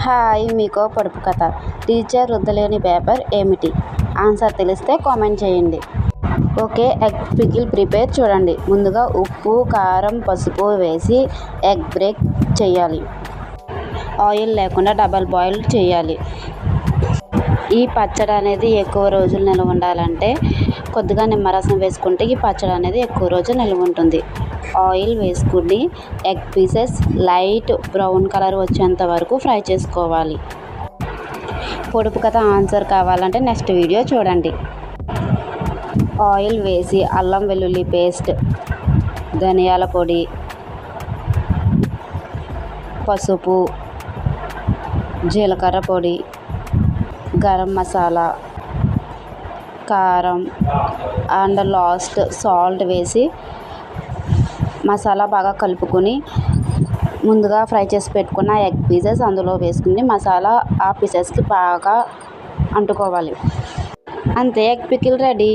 Hi, మీకో పొడుపు కథ. టీచర్ రుద్దలేని పేపర్ ఏమిటి? ఆన్సర్ తెలిస్తే కామెంట్ చేయండి. ఓకే, ఎగ్ పికిల్ ప్రిపేర్ చూడండి. ముందుగా ఉప్పు, కారం, పసుపు వేసి ఎగ్ బ్రేక్ చేయాలి. ఆయిల్ లేకుండా డబల్ బాయిల్ చేయాలి. ఈ పచ్చడి అనేది ఎక్కువ రోజులు నిల్వ ఉండాలంటే కొద్దిగా నిమ్మరసం వేసుకుంటే ఈ పచ్చడి అనేది ఎక్కువ రోజులు నిల్వ ఉంటుంది. ఆయిల్ వేసుకుని egg pieces light brown colour వచ్చేంత వరకు ఫ్రై చేసుకోవాలి. పొడుపు కథ ఆన్సర్ కావాలంటే నెక్స్ట్ వీడియో చూడండి. ఆయిల్ వేసి అల్లం వెల్లుల్లి పేస్ట్, ధనియాల పొడి, పసుపు, జీలకర్ర పొడి, గరం మసాలా, కారం అండ్ లాస్ట్ సాల్ట్ వేసి మసాలా బాగా కలుపుకొని ముందుగా ఫ్రై చేసి పెట్టుకున్న ఎగ్ పీసెస్ అందులో వేసుకుని మసాలా ఆ పీసెస్కి బాగా అంటుకోవాలి. అంతే, ఎగ్ పికిల్ రెడీ.